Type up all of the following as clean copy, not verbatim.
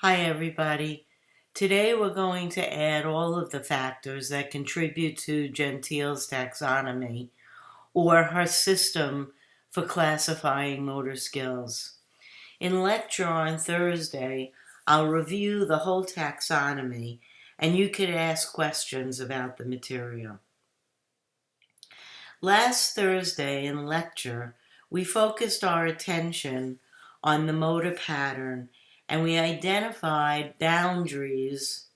Hi everybody. Today we're going to add all of the factors that contribute to Gentile's taxonomy, or her system for classifying motor skills. In lecture on Thursday, I'll review the whole taxonomy and you could ask questions about the material. Last Thursday in lecture, we focused our attention on the motor pattern and we identified boundaries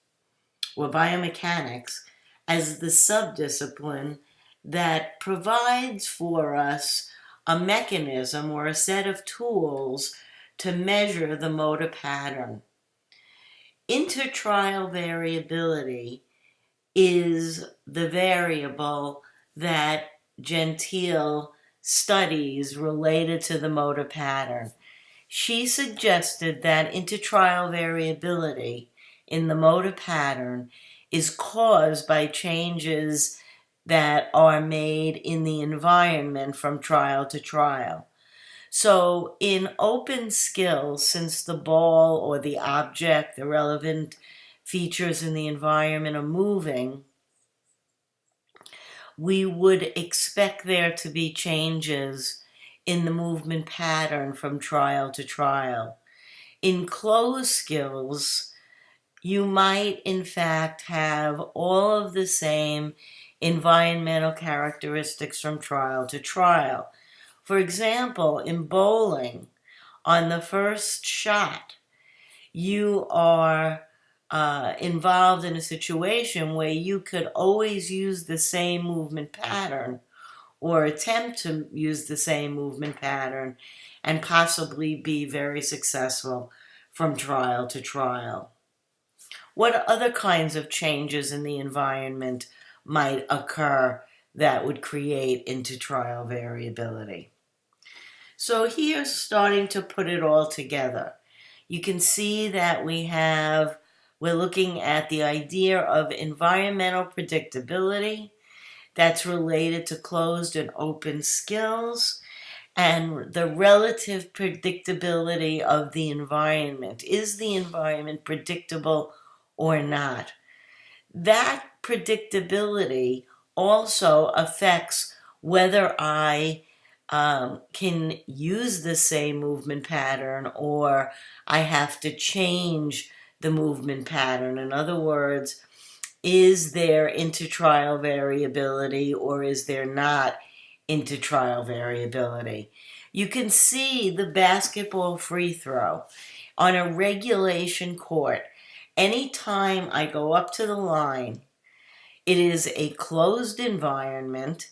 or biomechanics as the subdiscipline that provides for us a mechanism or a set of tools to measure the motor pattern. Intertrial variability is the variable that Gentile studies related to the motor pattern. She suggested that intertrial variability in the motor pattern is caused by changes that are made in the environment from trial to trial. So in open skills, since the ball or the object, the relevant features in the environment are moving, we would expect there to be changes in the movement pattern from trial to trial. In closed skills, you might in fact have all of the same environmental characteristics from trial to trial. For example, in bowling, on the first shot, you are involved in a situation where you could always use the same movement pattern or attempt to use the same movement pattern and possibly be very successful from trial to trial. What other kinds of changes in the environment might occur that would create intertrial variability? So here's starting to put it all together. You can see that we're looking at the idea of environmental predictability that's related to closed and open skills, and the relative predictability of the environment. Is the environment predictable or not? That predictability also affects whether I can use the same movement pattern or I have to change the movement pattern. In other words, is there intertrial variability or is there not intertrial variability? You can see the basketball free throw on a regulation court. Anytime I go up to the line, it is a closed environment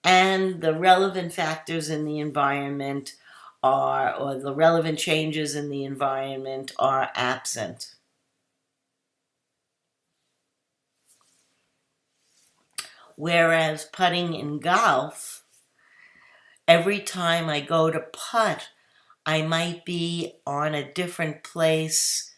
and the relevant factors in the environment or the relevant changes in the environment are absent. Whereas putting in golf, every time I go to putt, I might be on a different place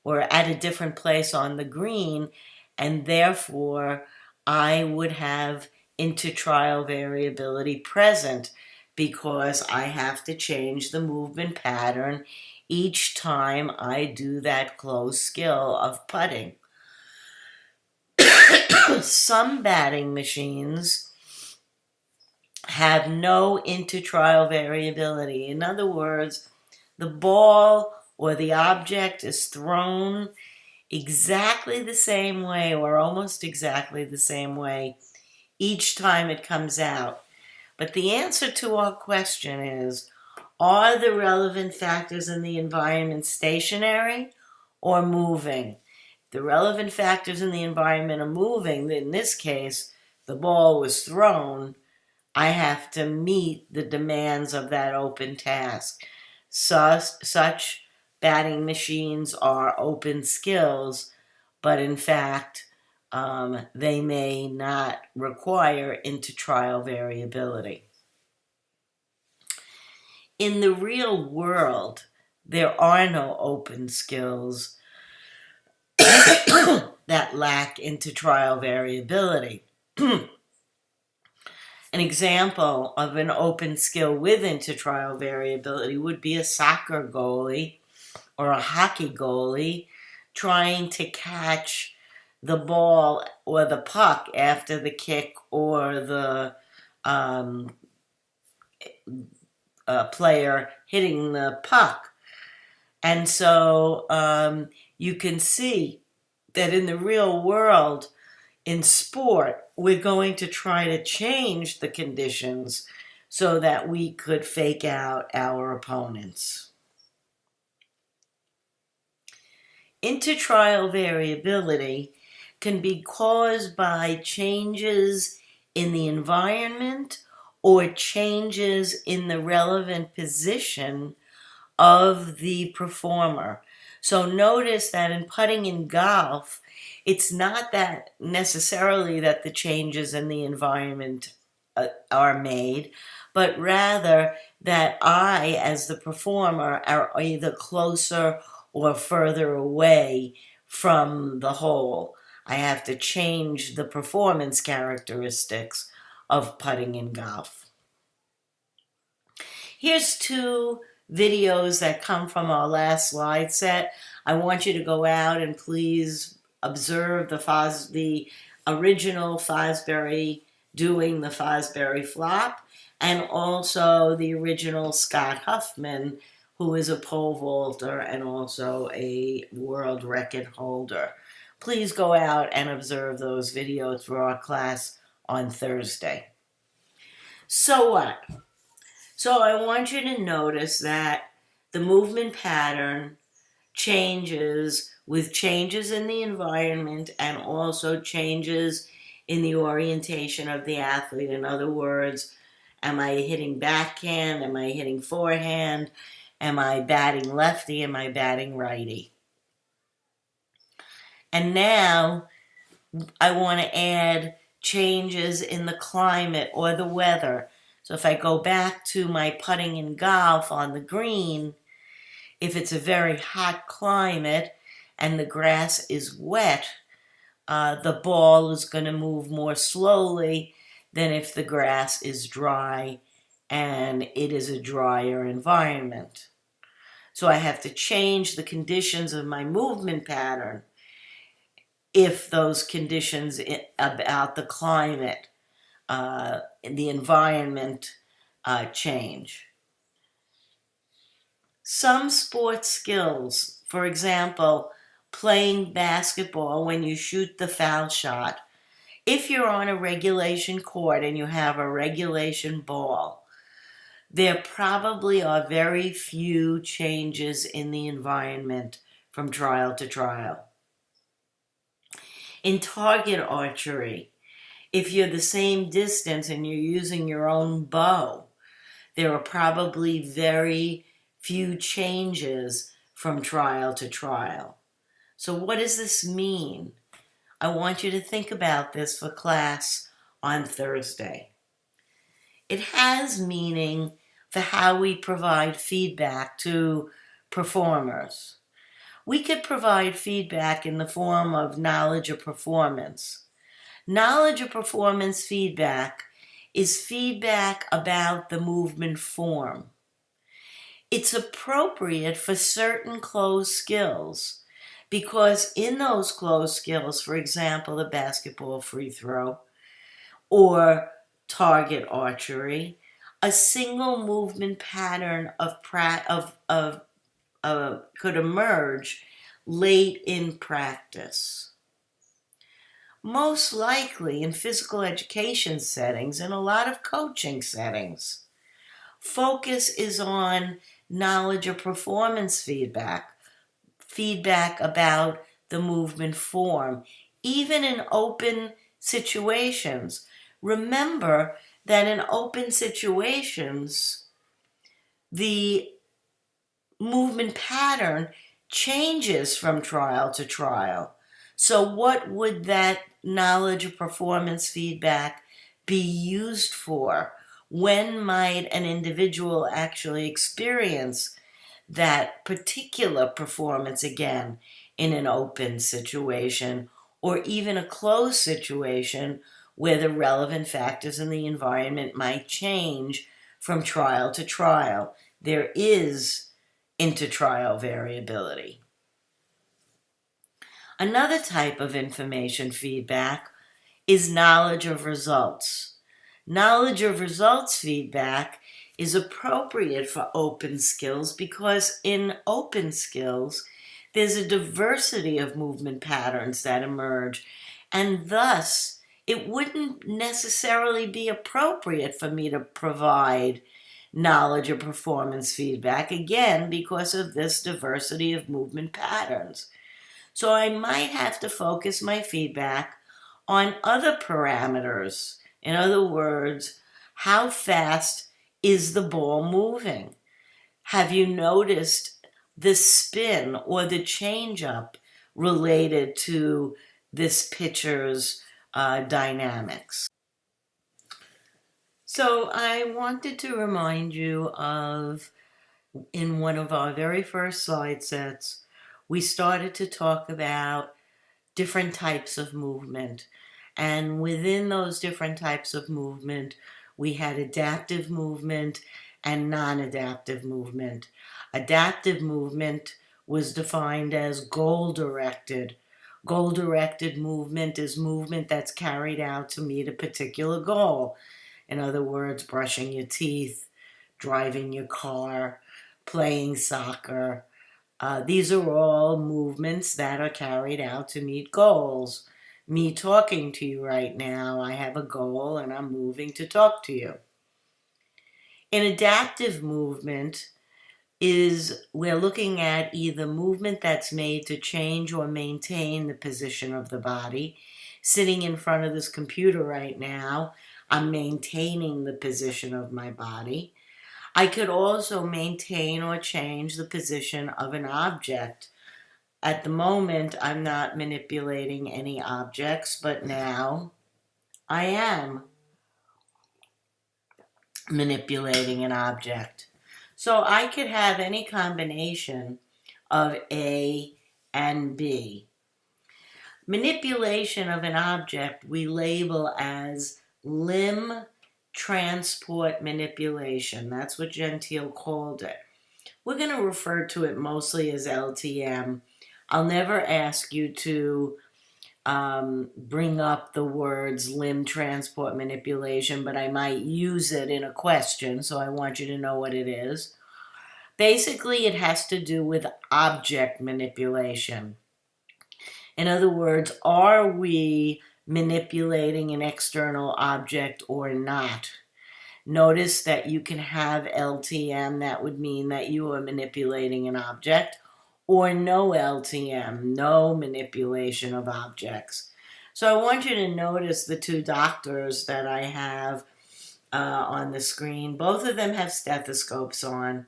or at a different place on the green, and therefore I would have intertrial variability present because I have to change the movement pattern each time I do that closed skill of putting. Some batting machines have no intertrial variability. In other words, the ball or the object is thrown exactly the same way or almost exactly the same way each time it comes out. But the answer to our question is, are the relevant factors in the environment stationary or moving? The relevant factors in the environment are moving. In this case, the ball was thrown. I have to meet the demands of that open task. Such batting machines are open skills, but in fact, they may not require intertrial variability. In the real world, there are no open skills that lack intertrial variability. An example of an open skill with intertrial variability would be a soccer goalie or a hockey goalie trying to catch the ball or the puck after the kick or the player hitting the puck. And so you can see that in the real world, in sport, we're going to try to change the conditions so that we could fake out our opponents. Intertrial variability can be caused by changes in the environment or changes in the relevant position of the performer. So notice that in putting in golf, it's not that necessarily that the changes in the environment are made, but rather that I, as the performer, are either closer or further away from the hole. I have to change the performance characteristics of putting in golf. Here's two videos that come from our last slide set. I want you to go out and please observe the original Fosbury doing the Fosbury flop, and also the original Scott Huffman, who is a pole vaulter and also a world record holder. Please go out and observe those videos for our class on Thursday. So what? So I want you to notice that the movement pattern changes with changes in the environment and also changes in the orientation of the athlete. In other words, am I hitting backhand? Am I hitting forehand? Am I batting lefty? Am I batting righty? And now I want to add changes in the climate or the weather. So if I go back to my putting in golf on the green, if it's a very hot climate and the grass is wet, the ball is going to move more slowly than if the grass is dry and it is a drier environment. So I have to change the conditions of my movement pattern if those conditions about the climate, the environment change. Some sports skills, for example, playing basketball when you shoot the foul shot, if you're on a regulation court and you have a regulation ball, there probably are very few changes in the environment from trial to trial. In target archery, if you're the same distance and you're using your own bow, there are probably very few changes from trial to trial. So what does this mean? I want you to think about this for class on Thursday. It has meaning for how we provide feedback to performers. We could provide feedback in the form of knowledge of performance. Knowledge of performance feedback is feedback about the movement form. It's appropriate for certain closed skills because in those closed skills, for example, the basketball free throw or target archery, a single movement pattern could emerge late in practice. Most likely in physical education settings and a lot of coaching settings, focus is on knowledge of performance feedback about the movement form, even in open situations. Remember that in open situations, the movement pattern changes from trial to trial. So what would that knowledge of performance feedback be used for? When might an individual actually experience that particular performance again in an open situation or even a closed situation where the relevant factors in the environment might change from trial to trial? There is intertrial variability. Another type of information feedback is knowledge of results. Knowledge of results feedback is appropriate for open skills because in open skills, there's a diversity of movement patterns that emerge, and thus it wouldn't necessarily be appropriate for me to provide knowledge of performance feedback, again, because of this diversity of movement patterns. So I might have to focus my feedback on other parameters. In other words, how fast is the ball moving? Have you noticed the spin or the change-up related to this pitcher's dynamics? So I wanted to remind you of, in one of our very first slide sets, we started to talk about different types of movement. And within those different types of movement, we had adaptive movement and non-adaptive movement. Adaptive movement was defined as goal-directed. Goal-directed movement is movement that's carried out to meet a particular goal. In other words, brushing your teeth, driving your car, playing soccer. These are all movements that are carried out to meet goals. Me talking to you right now, I have a goal and I'm moving to talk to you. In adaptive movement we're looking at either movement that's made to change or maintain the position of the body. Sitting in front of this computer right now, I'm maintaining the position of my body. I could also maintain or change the position of an object. At the moment, I'm not manipulating any objects, but now I am manipulating an object. So I could have any combination of A and B. Manipulation of an object we label as limb transport manipulation. That's what Gentile called it. We're going to refer to it mostly as LTM. I'll never ask you to bring up the words limb transport manipulation, but I might use it in a question, so I want you to know what it is. Basically, it has to do with object manipulation. In other words, are we manipulating an external object or not? Notice that you can have LTM, that would mean that you are manipulating an object, or no LTM, no manipulation of objects. So I want you to notice the two doctors that I have on the screen. Both of them have stethoscopes on,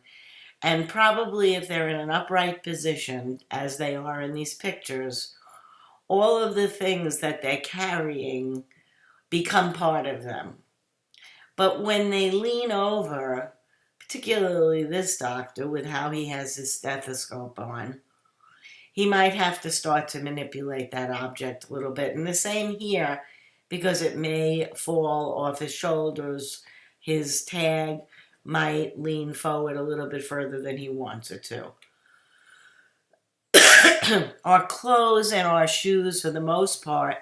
and probably if they're in an upright position, as they are in these pictures, all of the things that they're carrying become part of them. But when they lean over, particularly this doctor with how he has his stethoscope on, he might have to start to manipulate that object a little bit. And the same here, because it may fall off his shoulders, his tag might lean forward a little bit further than he wants it to. Our clothes and our shoes, for the most part,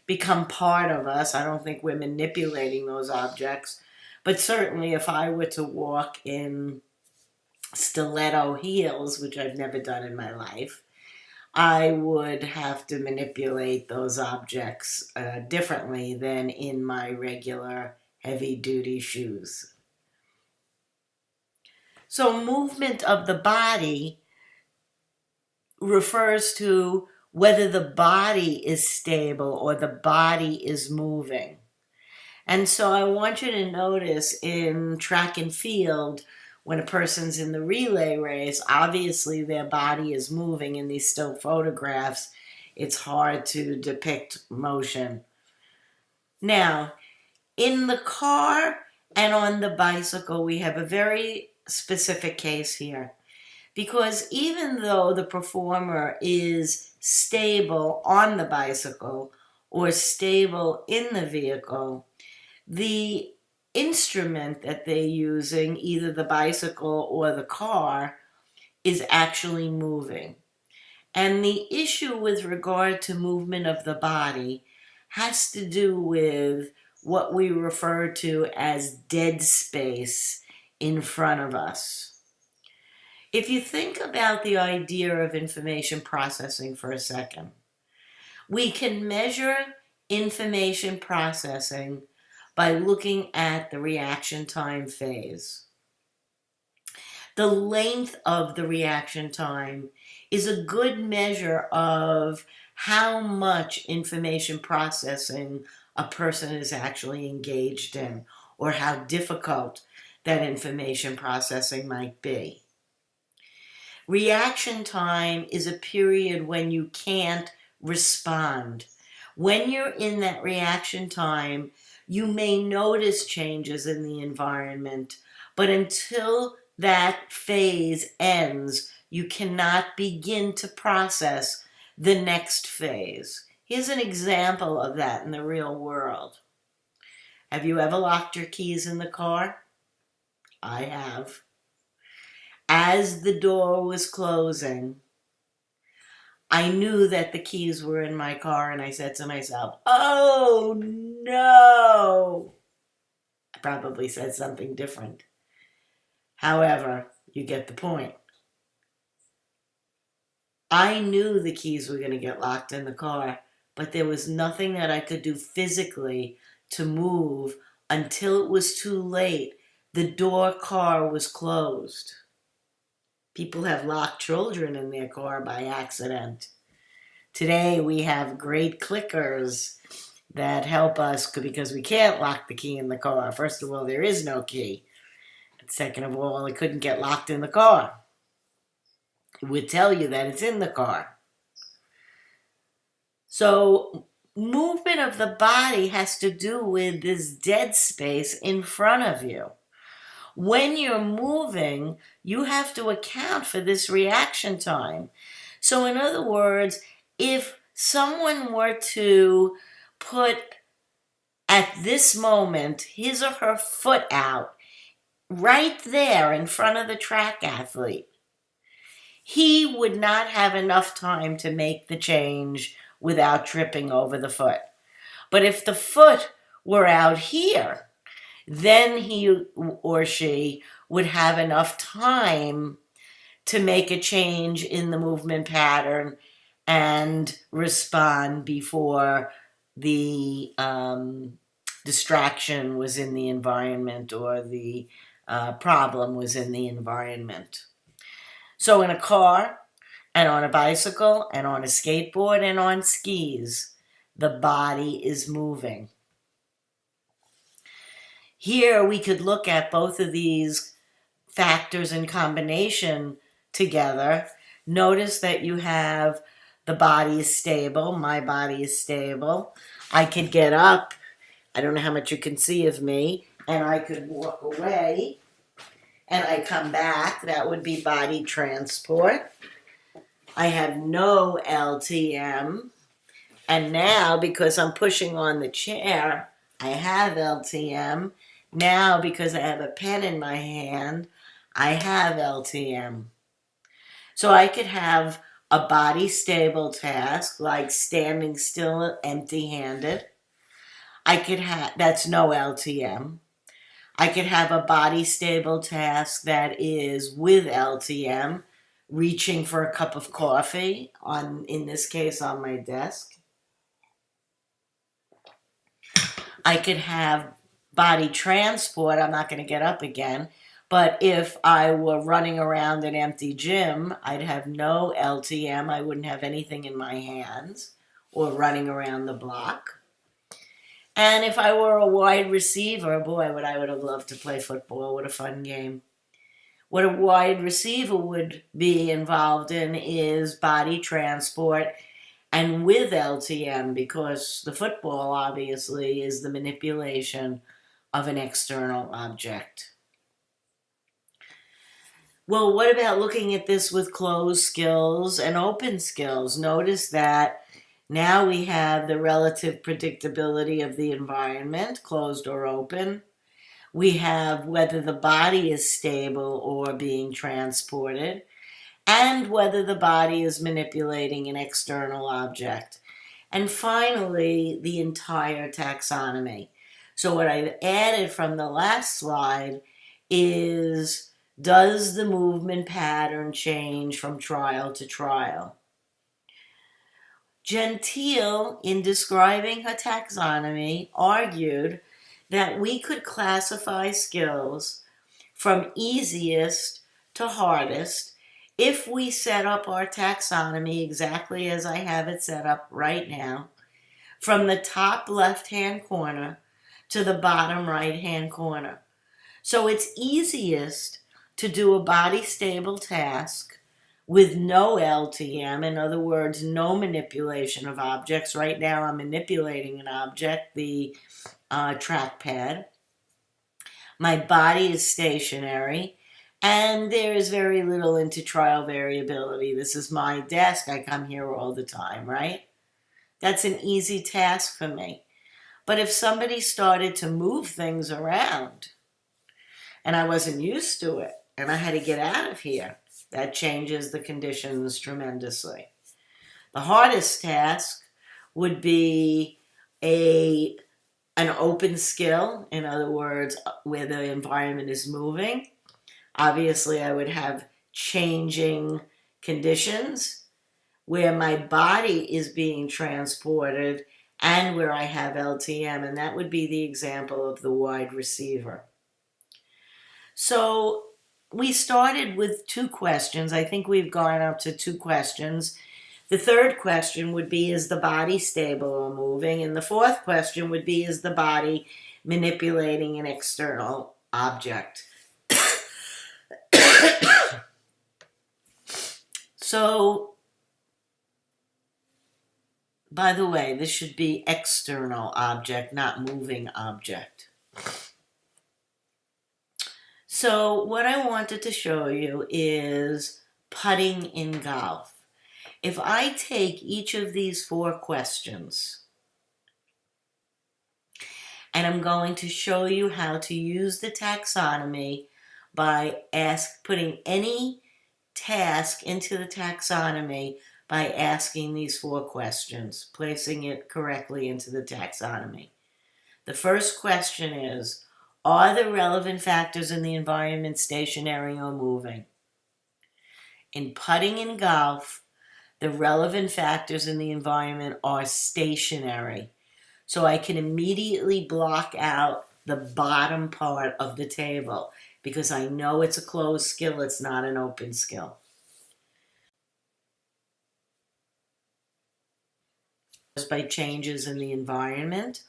become part of us. I don't think we're manipulating those objects. But certainly if I were to walk in stiletto heels, which I've never done in my life, I would have to manipulate those objects differently than in my regular heavy-duty shoes. So movement of the body refers to whether the body is stable or the body is moving. And so I want you to notice in track and field, when a person's in the relay race, obviously their body is moving. In these still photographs, it's hard to depict motion. Now, in the car and on the bicycle, we have a very specific case here. Because even though the performer is stable on the bicycle or stable in the vehicle, the instrument that they're using, either the bicycle or the car, is actually moving. And the issue with regard to movement of the body has to do with what we refer to as dead space in front of us. If you think about the idea of information processing for a second, we can measure information processing by looking at the reaction time phase. The length of the reaction time is a good measure of how much information processing a person is actually engaged in, or how difficult that information processing might be. Reaction time is a period when you can't respond. When you're in that reaction time, you may notice changes in the environment, but until that phase ends, you cannot begin to process the next phase. Here's an example of that in the real world. Have you ever locked your keys in the car? I have. As the door was closing, I knew that the keys were in my car, and I said to myself, "Oh no!" I probably said something different. However, you get the point. I knew the keys were going to get locked in the car, but there was nothing that I could do physically to move until it was too late. The car was closed. People have locked children in their car by accident. Today we have great clickers that help us because we can't lock the key in the car. First of all, there is no key. And second of all, it couldn't get locked in the car. It would tell you that it's in the car. So movement of the body has to do with this dead space in front of you. When you're moving, you have to account for this reaction time. So in other words, if someone were to put at this moment his or her foot out right there in front of the track athlete, he would not have enough time to make the change without tripping over the foot. But if the foot were out here, then he or she would have enough time to make a change in the movement pattern and respond before the distraction was in the environment or the problem was in the environment. So in a car and on a bicycle and on a skateboard and on skis, the body is moving. Here we could look at both of these factors in combination together. Notice that you have the body is stable, my body is stable. I could get up, I don't know how much you can see of me, and I could walk away, and I come back. That would be body transport. I have no LTM, and now because I'm pushing on the chair, I have LTM. Now, because I have a pen in my hand, I have LTM. So I could have a body stable task like standing still empty-handed. I could have, that's no LTM. I could have a body stable task that is with LTM, reaching for a cup of coffee, in this case on my desk. I could have body transport. I'm not going to get up again. But if I were running around an empty gym, I'd have no LTM. I wouldn't have anything in my hands or running around the block. And if I were a wide receiver, boy, I would have loved to play football. What a fun game. What a wide receiver would be involved in is body transport and with LTM, because the football obviously is the manipulation of an external object. Well, what about looking at this with closed skills and open skills? Notice that now we have the relative predictability of the environment, closed or open. We have whether the body is stable or being transported. and whether the body is manipulating an external object. And finally, the entire taxonomy. So what I've added from the last slide is, does the movement pattern change from trial to trial? Gentile, in describing her taxonomy, argued that we could classify skills from easiest to hardest if we set up our taxonomy exactly as I have it set up right now, from the top left-hand corner to the bottom right-hand corner. So it's easiest to do a body-stable task with no LTM, in other words, no manipulation of objects. Right now I'm manipulating an object, the trackpad. My body is stationary, and there is very little intertrial variability. This is my desk. I come here all the time, right? That's an easy task for me. But if somebody started to move things around, and I wasn't used to it, and I had to get out of here, that changes the conditions tremendously. The hardest task would be an open skill, in other words, where the environment is moving. Obviously, I would have changing conditions where my body is being transported and where I have LTM, and that would be the example of the wide receiver. So we started with 2 questions. I think we've gone up to 2 questions. The third question would be, is the body stable or moving? And the fourth question would be, is the body manipulating an external object? So, by the way, this should be external object, not moving object. So what I wanted to show you is putting in golf. If I take each of these 4 questions, and I'm going to show you how to use the taxonomy by putting any task into the taxonomy by asking these 4 questions, placing it correctly into the taxonomy. The first question is, are the relevant factors in the environment stationary or moving? In putting in golf, the relevant factors in the environment are stationary. So I can immediately block out the bottom part of the table because I know it's a closed skill, it's not an open skill. By changes in the environment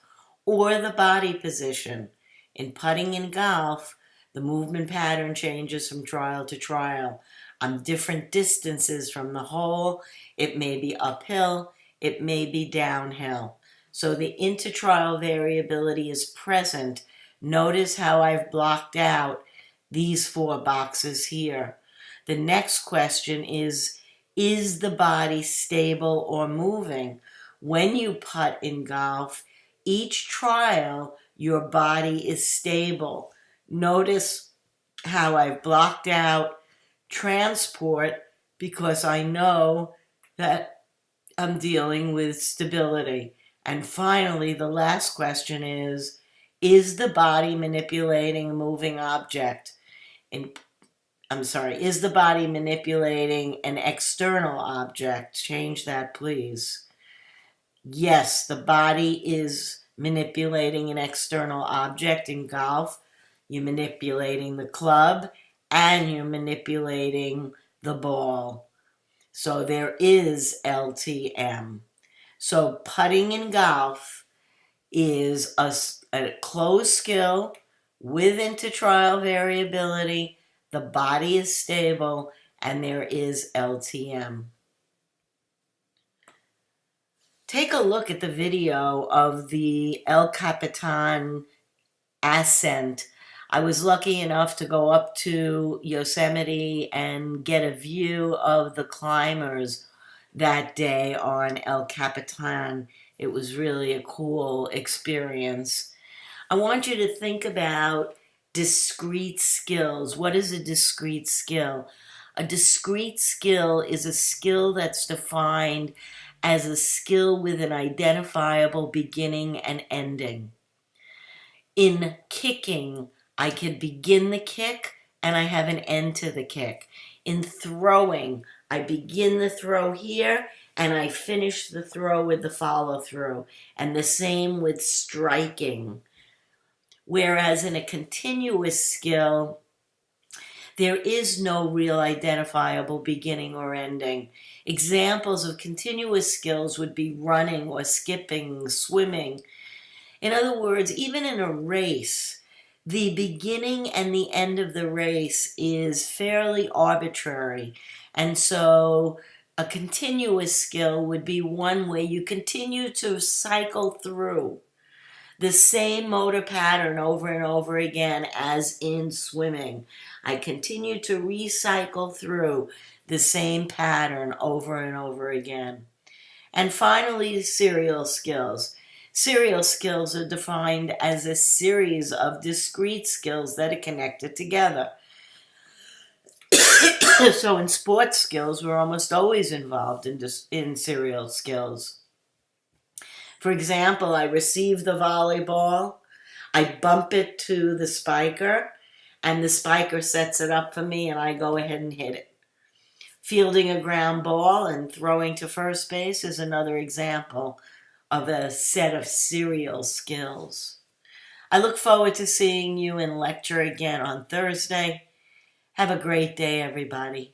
or the body position. In putting in golf, the movement pattern changes from trial to trial. I'm different distances from the hole. It may be uphill, it may be downhill. So the intertrial variability is present. Notice how I've blocked out these 4 boxes here. The next question is the body stable or moving? When you putt in golf, each trial, your body is stable. Notice how I've blocked out transport because I know that I'm dealing with stability. And finally, the last question is the body manipulating a moving object? Is the body manipulating an external object? Change that, please. Yes, the body is manipulating an external object in golf. You're manipulating the club and you're manipulating the ball. So there is LTM. So putting in golf is a closed skill with intertrial variability. The body is stable and there is LTM. Take a look at the video of the El Capitan ascent. I was lucky enough to go up to Yosemite and get a view of the climbers that day on El Capitan. It was really a cool experience. I want you to think about discrete skills. What is a discrete skill? A discrete skill is a skill that's defined as a skill with an identifiable beginning and ending. In kicking, I could begin the kick and I have an end to the kick. In throwing, I begin the throw here and I finish the throw with the follow through. And the same with striking. Whereas in a continuous skill, there is no real identifiable beginning or ending. Examples of continuous skills would be running or skipping, swimming. In other words, even in a race, the beginning and the end of the race is fairly arbitrary. And so a continuous skill would be one where you continue to cycle through the same motor pattern over and over again as in swimming. I continue to recycle through the same pattern over and over again. And finally, serial skills. Serial skills are defined as a series of discrete skills that are connected together. So in sports skills, we're almost always involved in serial skills. For example, I receive the volleyball, I bump it to the spiker, and the spiker sets it up for me, and I go ahead and hit it. Fielding a ground ball and throwing to first base is another example of a set of serial skills. I look forward to seeing you in lecture again on Thursday. Have a great day, everybody.